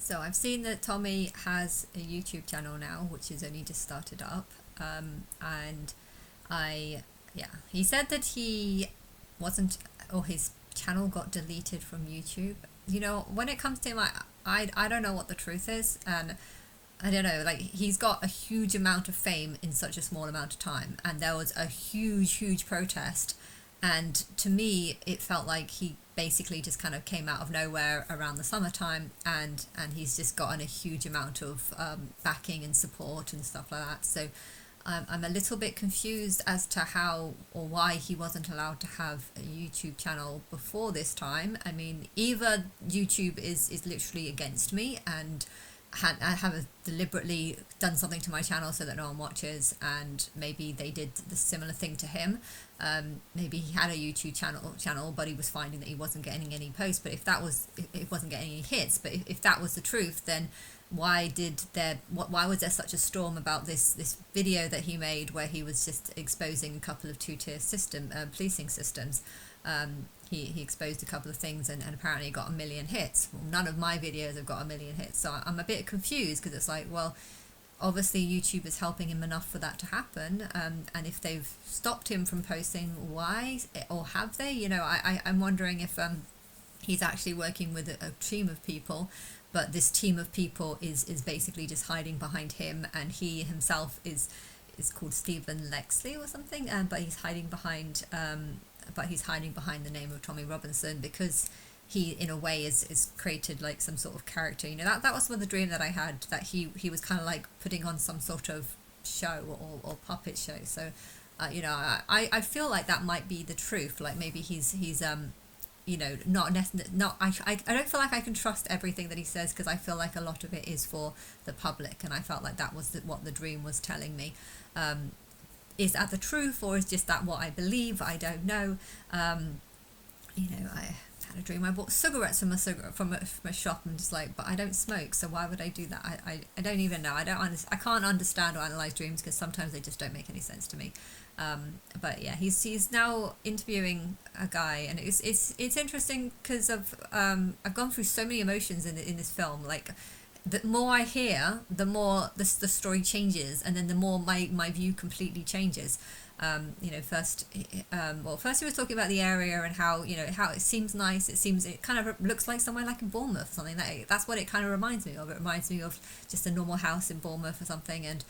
So I've seen that Tommy has a YouTube channel now, which is only just started up. And I, yeah, he said that he wasn't, or his channel got deleted from YouTube. You know, when it comes to him, I don't know what the truth is. And I don't know, like he's got a huge amount of fame in such a small amount of time. And there was a huge protest, and to me it felt like he basically just kind of came out of nowhere around the summertime, and he's just gotten a huge amount of backing and support and stuff like that. So I'm a little bit confused as to how or why he wasn't allowed to have a YouTube channel before this time. I mean, either YouTube is literally against me and I have deliberately done something to my channel so that no one watches, and maybe they did the similar thing to him. Maybe he had a YouTube channel, but he was finding that he wasn't getting any posts. But if that was, it wasn't getting any hits. But if that was the truth, then why was there such a storm about this video that he made where he was just exposing a couple of two-tier policing systems? He exposed a couple of things, and apparently got a million hits. Well, none of my videos have got a million hits, so I'm a bit confused, because it's like, well, obviously YouTube is helping him enough for that to happen, and if they've stopped him from posting, why, or have they? You know, I'm wondering if he's actually working with a team of people, but this team of people is basically just hiding behind him, and he himself is called Stephen Lexley or something, but he's hiding behind the name of Tommy Robinson, because he in a way is created like some sort of character. You know, that was one of the dream that I had, that he was kind of like putting on some sort of show or puppet show. So you know, I feel like that might be the truth. Like maybe he's you know, not I don't feel like I can trust everything that he says, because I feel like a lot of it is for the public, and I felt like that was what the dream was telling me. Is that the truth, or is just that what I believe? I don't know. You know, I had a dream I bought cigarettes from a shop, and just like, but I don't smoke, so why would I do that? I don't even know. I can't understand or analyze dreams, because sometimes they just don't make any sense to me. But yeah, he's now interviewing a guy, and it's interesting because I've gone through so many emotions in this film. Like, the more I hear, the more the story changes, and then the more my view completely changes. You know, first he was talking about the area and how, you know, how it seems nice. It kind of looks like somewhere like in Bournemouth or something. That's what it kind of reminds me of. It reminds me of just a normal house in Bournemouth or something, and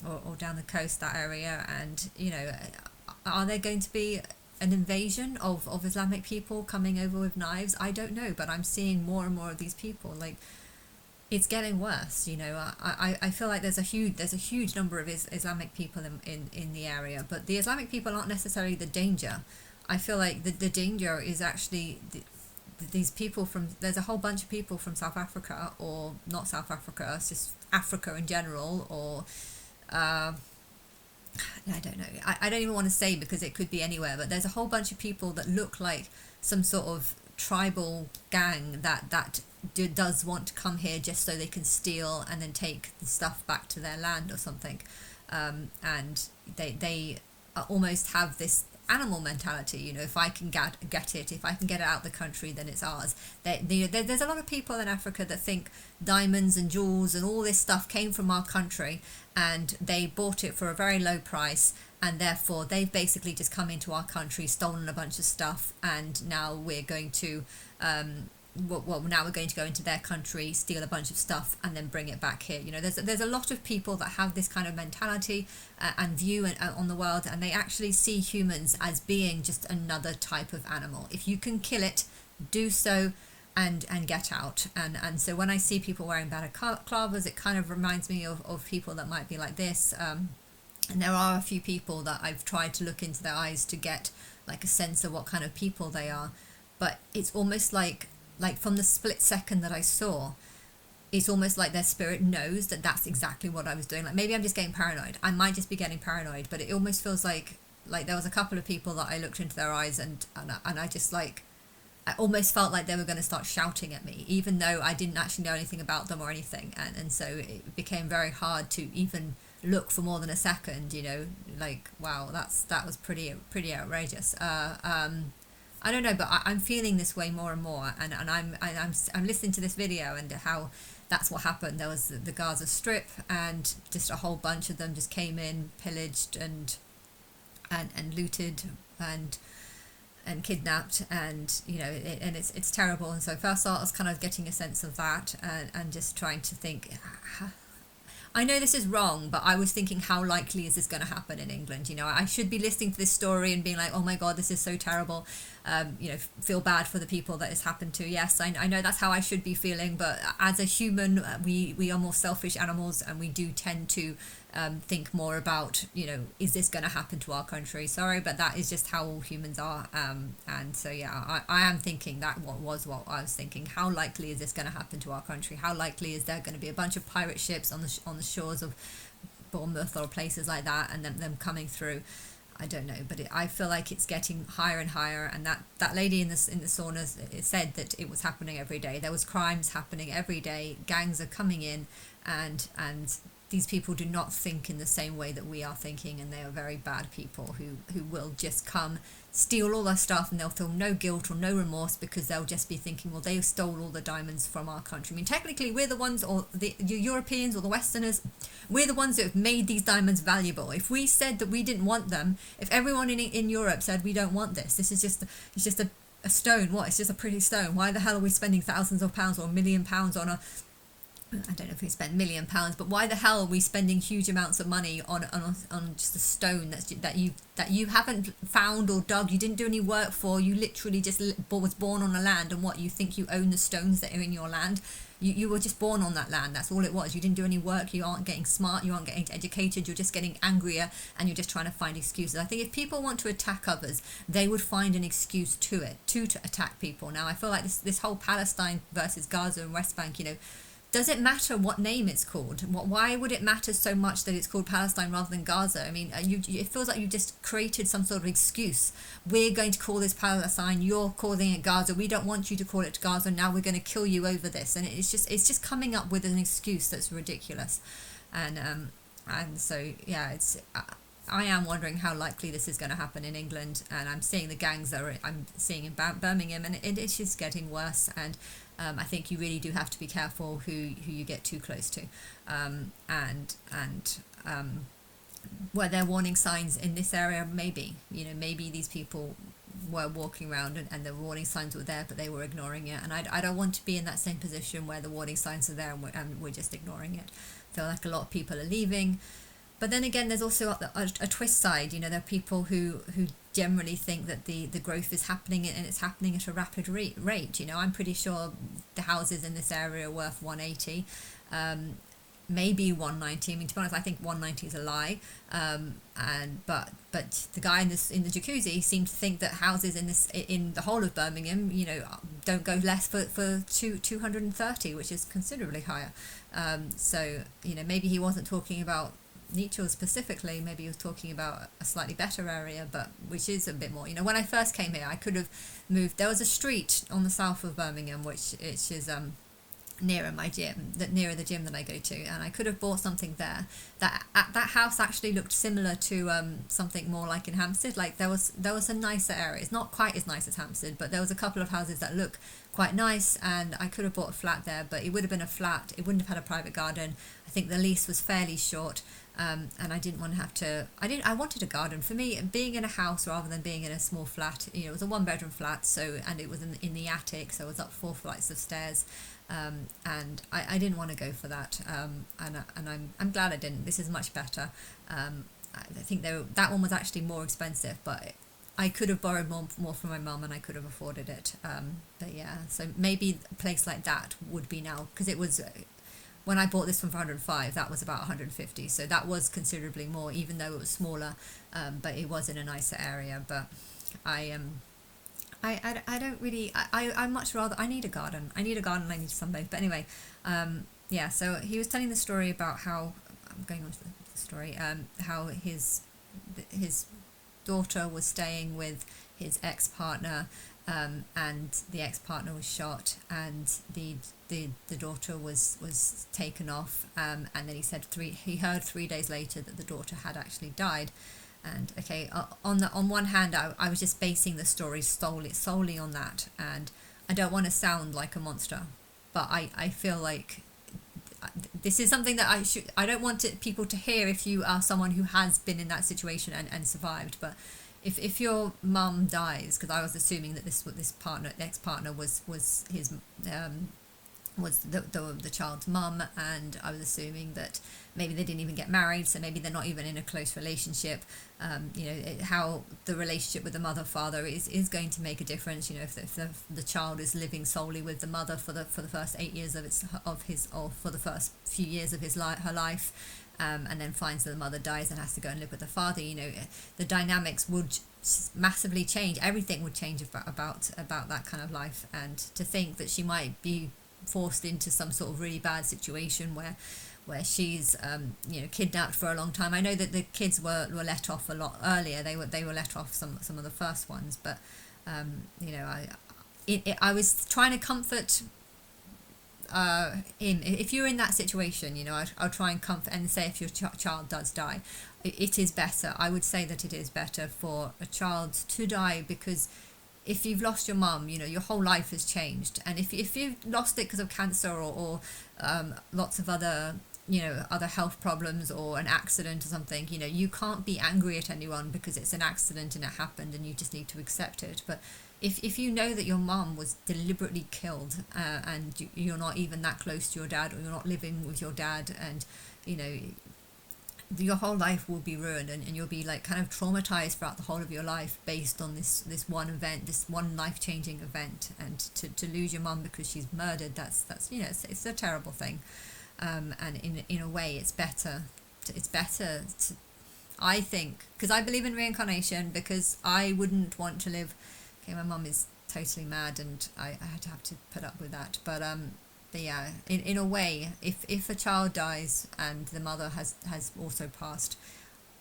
or down the coast, that area. And you know, are there going to be an invasion of Islamic people coming over with knives? I don't know, but I'm seeing more and more of these people. Like, it's getting worse, you know. I feel like there's a huge number of Islamic people in the area, but the Islamic people aren't necessarily the danger. I feel like the danger is actually these people from, there's a whole bunch of people from South Africa, or not South Africa, it's just Africa in general, or I don't know. I don't even want to say, because it could be anywhere, but there's a whole bunch of people that look like some sort of tribal gang that does want to come here just so they can steal and then take the stuff back to their land or something. And they almost have this animal mentality. You know, if I can get it, if I can get it out of the country, then it's ours. There's a lot of people in Africa that think diamonds and jewels and all this stuff came from our country, and they bought it for a very low price, and therefore they've basically just come into our country, stolen a bunch of stuff, and now we're going to now we're going to go into their country, steal a bunch of stuff, and then bring it back here. You know, there's a lot of people that have this kind of mentality and view on the world, and they actually see humans as being just another type of animal. If you can kill it, do so, and get out. And so when I see people wearing balaclavas, it kind of reminds me of people that might be like this. And there are a few people that I've tried to look into their eyes to get like a sense of what kind of people they are, but it's almost like from the split second that I saw, it's almost like their spirit knows that that's exactly what I was doing. Like, maybe I'm just getting paranoid. I might just be getting paranoid, but it almost feels like there was a couple of people that I looked into their eyes, and I just, like, I almost felt like they were going to start shouting at me, even though I didn't actually know anything about them or anything. And so it became very hard to even look for more than a second, you know, like, wow, that was pretty outrageous. I don't know, but I'm feeling this way more and more, and I'm listening to this video and how that's what happened. There was the Gaza Strip, and just a whole bunch of them just came in, pillaged and looted and kidnapped, and and it's terrible. And so first I was kind of getting a sense of that, and just trying to think, I know this is wrong, but I was thinking, how likely is this going to happen in England? I should be listening to this story and being like, oh my God, this is so terrible. Feel bad for the people that it's happened to. Yes, I know that's how I should be feeling, but as a human, we are more selfish animals, and we do tend to think more about, is this going to happen to our country? Sorry, but that is just how all humans are. And so, yeah, I am thinking that what I was thinking. How likely is this going to happen to our country? How likely is there going to be a bunch of pirate ships on the shores of Bournemouth or places like that, and them coming through? I don't know, but I feel like it's getting higher and higher. And that lady in the saunas, it said that it was happening every day. There was crimes happening every day. Gangs are coming in, and these people do not think in the same way that we are thinking, and they are very bad people who will just come, steal all our stuff, and they'll feel no guilt or no remorse, because they'll just be thinking, well, they stole all the diamonds from our country. I mean, technically, we're the ones, or the Europeans or the Westerners, we're the ones that have made these diamonds valuable. If we said that we didn't want them, if everyone in Europe said we don't want this is just it's just a stone. What? It's just a pretty stone. Why the hell are we spending thousands of pounds or £1,000,000 on I don't know if we spend £1,000,000, but why the hell are we spending huge amounts of money on just a stone that you haven't found or dug? You didn't do any work for. You literally just was born on a land, and what, you think you own the stones that are in your land? You were just born on that land. That's all it was. You didn't do any work. You aren't getting smart. You aren't getting educated. You're just getting angrier, and you're just trying to find excuses. I think if people want to attack others, they would find an excuse to attack people. Now, I feel like this whole Palestine versus Gaza and West Bank, does it matter what name it's called? Why would it matter so much that it's called Palestine rather than Gaza? I mean, it feels like you just created some sort of excuse. We're going to call this Palestine. You're calling it Gaza. We don't want you to call it Gaza. Now we're going to kill you over this. And it's just coming up with an excuse that's ridiculous. And so, yeah, I am wondering how likely this is going to happen in England, and I'm seeing the gangs that I'm seeing in Birmingham, and it's just getting worse. And I think you really do have to be careful who you get too close to, and were there warning signs in this area? Maybe these people were walking around and the warning signs were there, but they were ignoring it. And I don't want to be in that same position where the warning signs are there and we're just ignoring it. I feel like a lot of people are leaving. But then again, there's also a twist side. There are people who generally think that the growth is happening, and it's happening at a rapid rate. I'm pretty sure the houses in this area are worth 180, maybe 190. I mean, to be honest, I think 190 is a lie. But the guy in the jacuzzi seemed to think that houses in the whole of Birmingham, don't go less for 230, which is considerably higher. So maybe he wasn't talking about Nietzsche specifically. Maybe he was talking about a slightly better area, but which is a bit more. When I first came here, I could have moved. There was a street on the south of Birmingham, which is nearer my gym, nearer the gym that I go to, and I could have bought something there. That house actually looked similar to something more like in Hampstead. Like there was a nicer area. It's not quite as nice as Hampstead, but there was a couple of houses that look quite nice, and I could have bought a flat there, but it would have been a flat. It wouldn't have had a private garden. I think the lease was fairly short. And I didn't want to have to. I wanted a garden. For me, being in a house rather than being in a small flat. It was a 1-bedroom flat, and it was in the attic, so I was up 4 flights of stairs, and I didn't want to go for that. And I'm glad I didn't. This is much better. I think that one was actually more expensive, but I could have borrowed more from my mum, and I could have afforded it. But yeah, so maybe a place like that would be now, because it was. When I bought this one for 105, that was about 150, so that was considerably more, even though it was smaller, but it was in a nicer area. But I don't really, I much rather, I need a garden, I need to sunbathe. But anyway, yeah, so he was telling the story about how, I'm going on to the story, how his daughter was staying with his ex-partner, and the ex-partner was shot, and the daughter was taken off, and then he said he heard 3 days later that the daughter had actually died, And okay, on one hand, I was just basing the story solely on that, and I don't want to sound like a monster, but I feel like this is something that I don't want people to hear if you are someone who has been in that situation and survived. But if your mum dies, because I was assuming that this ex-partner was his was the child's mum, and I was assuming that maybe they didn't even get married, so maybe they're not even in a close relationship. How the relationship with the mother father is going to make a difference. If the child is living solely with the mother for the first 8 years or for the first few years of her life, and then finds that the mother dies and has to go and live with the father, the dynamics would massively change. Everything would change about that kind of life. And to think that she might be forced into some sort of really bad situation where she's kidnapped for a long time. I know that the kids were let off a lot earlier. They were let off some of the first ones, but I was trying to comfort if you're in that situation. I'll try and comfort and say, if your child does die, it is better. I would say that it is better for a child to die, because if you've lost your mum, your whole life has changed. And if you've lost it because of cancer or lots of other health problems or an accident or something, you can't be angry at anyone because it's an accident and it happened, and you just need to accept it. But if you know that your mum was deliberately killed, and you're not even that close to your dad, or you're not living with your dad, and your whole life will be ruined, and you'll be like kind of traumatized throughout the whole of your life based on this one event, this one life-changing event. And to lose your mum because she's murdered, that's it's a terrible thing. And in a way, it's better to, I think, because I believe in reincarnation, because I wouldn't want to live. Okay, my mum is totally mad, and I had to have to put up with that. But yeah, in a way, if a child dies and the mother has also passed,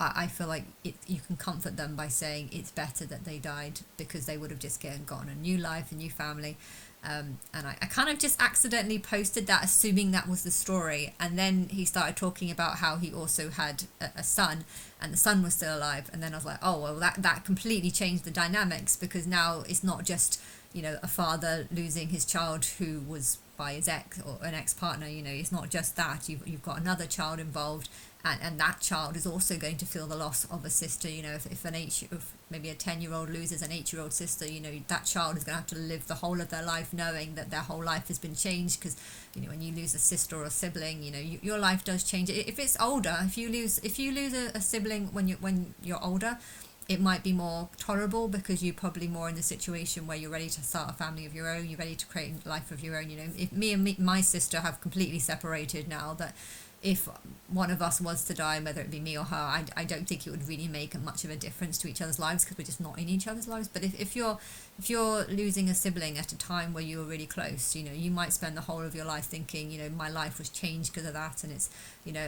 I feel like you can comfort them by saying it's better that they died, because they would have just gotten a new life, a new family. And I kind of just accidentally posted that, assuming that was the story. And then he started talking about how he also had a son, and the son was still alive. And then I was like, oh, well, that completely changed the dynamics, because now it's not just, a father losing his child who was by his ex or an ex-partner. It's not just that. You've got another child involved, and that child is also going to feel the loss of a sister. If maybe a 10-year-old loses an 8-year-old sister, that child is going to have to live the whole of their life knowing that their whole life has been changed. Because when you lose a sister or a sibling, your life does change. If it's older, if you lose a sibling when you're older, it might be more tolerable, because you're probably more in the situation where you're ready to start a family of your own, you're ready to create a life of your own. If me and my sister have completely separated now, that if one of us was to die, whether it be me or her, I don't think it would really make much of a difference to each other's lives, because we're just not in each other's lives. But if you're losing a sibling at a time where you were really close, you might spend the whole of your life thinking, my life was changed because of that. And it's,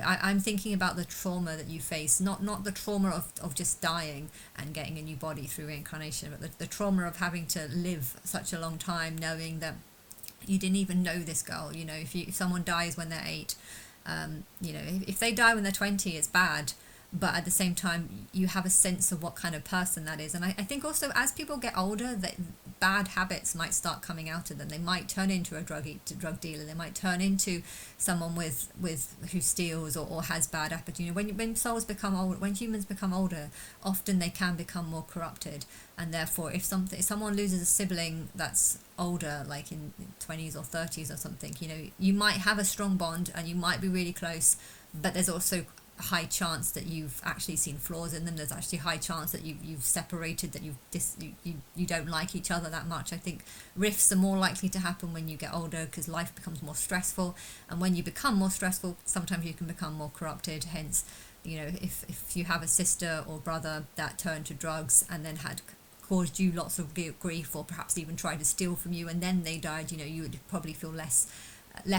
I'm thinking about the trauma that you face, not the trauma of just dying and getting a new body through reincarnation, but the trauma of having to live such a long time knowing that you didn't even know this girl. If someone dies when they're 8, if they die when they're 20, it's bad, but at the same time you have a sense of what kind of person that is. And I think also, as people get older, that bad habits might start coming out of them. They might turn into a drug dealer. They might turn into someone with who steals or has bad appetite. When souls become old, when humans become older, often they can become more corrupted. And therefore, if someone loses a sibling that's older, like in 20s or 30s or something, you might have a strong bond and you might be really close, but there's also a high chance that you've actually seen flaws in them. There's actually a high chance that you've separated, that you don't like each other that much. I think rifts are more likely to happen when you get older, because life becomes more stressful, and when you become more stressful, sometimes you can become more corrupted. Hence, if you have a sister or brother that turned to drugs and then had caused you lots of grief, or perhaps even tried to steal from you, and then they died, you would probably feel less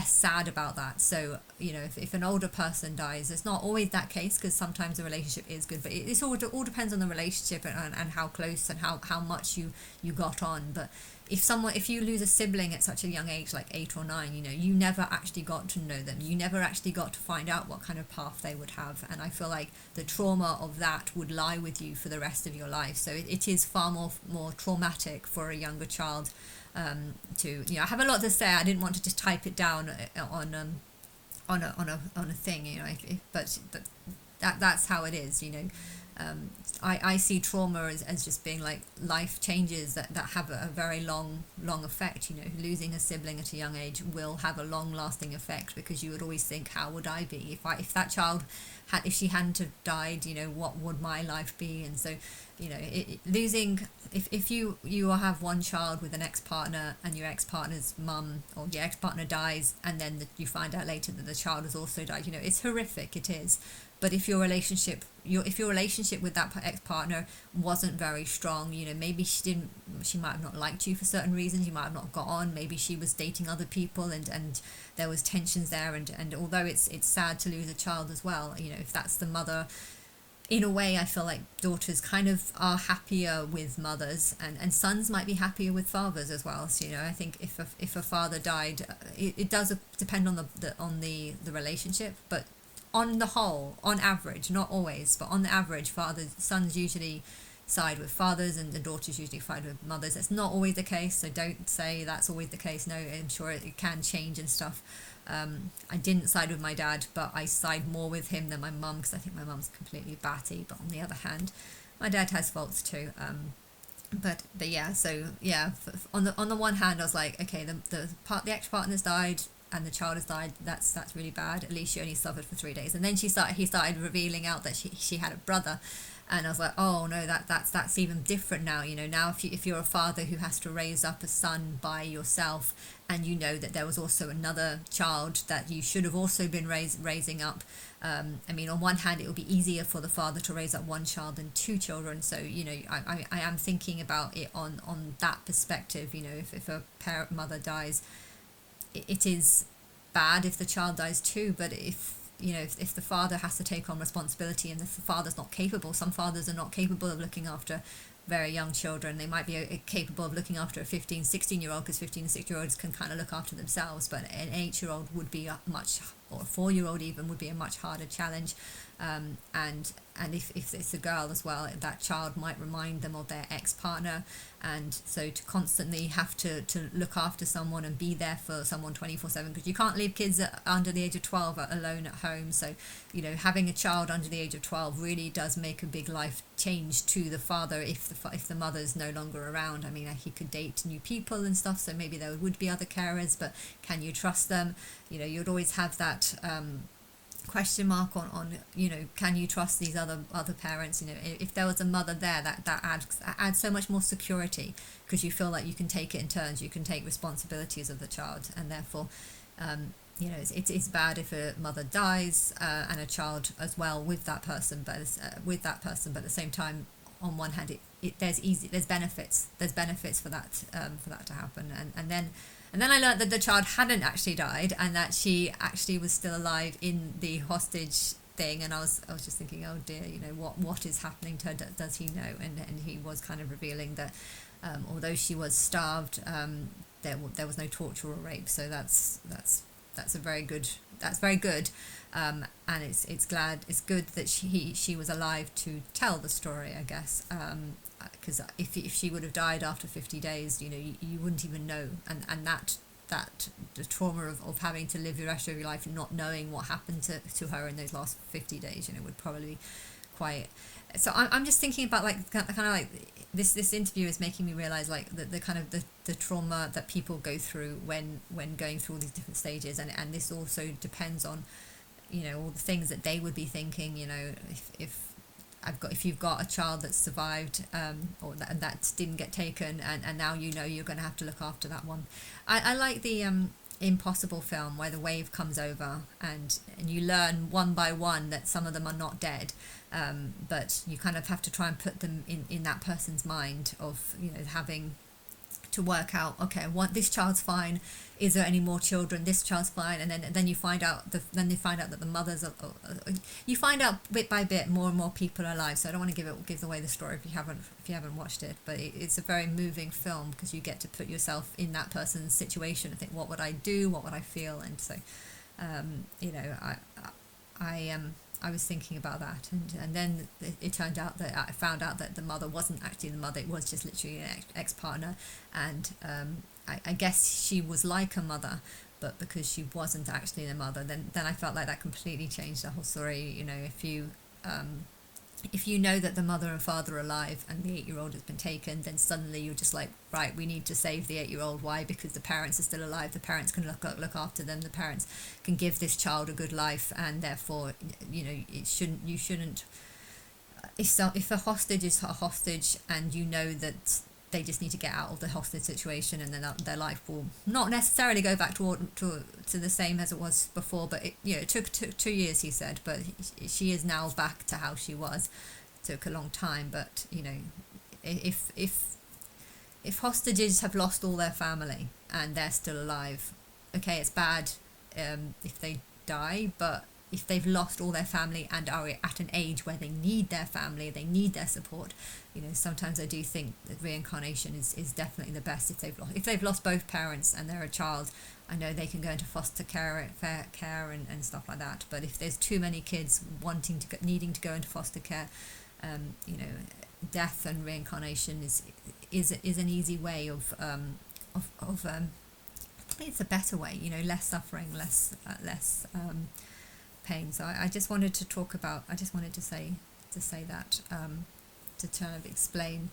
sad about that. So if an older person dies, it's not always that case, because sometimes the relationship is good, but it all depends on the relationship and how close and how much you got on. But if you lose a sibling at such a young age, like 8 or 9, you never actually got to know them, you never actually got to find out what kind of path they would have, and I feel like the trauma of that would lie with you for the rest of your life. So it is far more traumatic for a younger child, to I have a lot to say. I didn't want to just type it down on a thing, but that's how it is. I see trauma as just being like life changes that have a very long effect. Losing a sibling at a young age will have a long lasting effect, because you would always think, how would I be if that child if she hadn't have died, what would my life be? And so losing, if you have one child with an ex-partner, and your ex-partner's mum or your ex-partner dies, and then you find out later that the child has also died, it's horrific, it is. But if your relationship with that ex-partner wasn't very strong, maybe she might have not liked you for certain reasons, you might have not got on, maybe she was dating other people, and there was tensions there, and although it's sad to lose a child as well, if that's the mother, in a way I feel like daughters kind of are happier with mothers, and sons might be happier with fathers as well. So I think if a father died, it does depend on the relationship, but on the whole, on average, not always, but on the average, sons usually side with fathers, and the daughters usually side with mothers. That's not always the case, so don't say that's always the case. No, I'm sure it can change and stuff. I didn't side with my dad, but I side more with him than my mum, because I think my mum's completely batty. But on the other hand, my dad has faults too. But yeah, so yeah, on the one hand, I was like, okay, the ex-partner's died, and the child has died. That's really bad. At least she only suffered for 3 days. And then he started revealing out that she had a brother, and I was like, oh no, that's even different now. Now if you're a father who has to raise up a son by yourself, and that there was also another child that you should have also been raising up. I mean, on one hand, it will be easier for the father to raise up one child than 2 children. So I am thinking about it on that perspective. If a mother dies, it is bad if the child dies too, but if the father has to take on responsibility, and if the father's not capable, some fathers are not capable of looking after very young children. They might be capable of looking after a 15-16-year-old, because 15 and 16-year-olds can kind of look after themselves, but an 8-year-old would be or a 4-year-old even would be a much harder challenge. And if it's a girl as well, that child might remind them of their ex-partner, and so to constantly have to look after someone and be there for someone 24/7, because you can't leave kids under the age of 12 alone at home. So having a child under the age of 12 really does make a big life change to the father if the mother's no longer around. I mean, he could date new people and stuff, so maybe there would be other carers, but can you trust them? You'd always have that question mark on can you trust these other parents? If there was a mother there, that adds so much more security, because you feel like you can take it in turns, you can take responsibilities of the child, and therefore it's bad if a mother dies, and a child as well with that person, but at the same time, on one hand, there's benefits for that to happen, and then I learned that the child hadn't actually died, and that she actually was still alive in the hostage thing. And I was just thinking, oh dear, what is happening to her? Does he know? And he was kind of revealing that although she was starved, there was no torture or rape. So that's very good. And it's good that she was alive to tell the story, I guess. Because if she would have died after 50 days, you wouldn't even know, and that the trauma of having to live the rest of your life not knowing what happened to her in those last 50 days, would probably be quite. So I'm just thinking about like kind of like this interview is making me realize like the kind of the trauma that people go through when going through all these different stages, and this also depends on all the things that they would be thinking. If you've got a child that's survived, or that didn't get taken, and now you're going to have to look after that one. I like the Impossible film, where the wave comes over, and you learn one by one that some of them are not dead, but you kind of have to try and put them in that person's mind of having to work out, okay, I want this child's fine, is there any more children, this child's fine, and then you find out then they find out that the mothers you find out bit by bit more and more people are alive. So I don't want to give away the story if you haven't watched it, but it's a very moving film because you get to put yourself in that person's situation and think, what would I do, what would I feel? And so you know, I was thinking about that, and then it turned out that I found out that the mother wasn't actually the mother, it was just literally an ex-partner, and I guess she was like a mother, but because she wasn't actually the mother, then I felt like that completely changed the whole story. You know, if you know that the mother and father are alive and the 8-year-old has been taken, then suddenly you're just like, right, we need to save the 8-year-old. Why? Because the parents are still alive. The parents can look after them. The parents can give this child a good life, and therefore, you know, you shouldn't. If a hostage is a hostage, and you know that they just need to get out of the hostage situation, and then their life will not necessarily go back to the same as it was before, but it took 2 years, he said, but she is now back to how she was. It took a long time, but you know, if hostages have lost all their family and they're still alive, okay, it's bad if they die, but if they've lost all their family and are at an age where they need their family, they need their support, you know, sometimes I do think that reincarnation is definitely the best. If they've lost both parents and they're a child, I know they can go into foster care and stuff like that. But if there's too many kids needing to go into foster care, you know, death and reincarnation is an easy way of I think it's a better way, you know, less suffering, less pain. So I just wanted to say that, to kind of explain,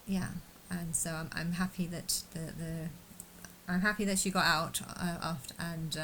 yeah. And so I'm happy that I'm happy that she got out after, and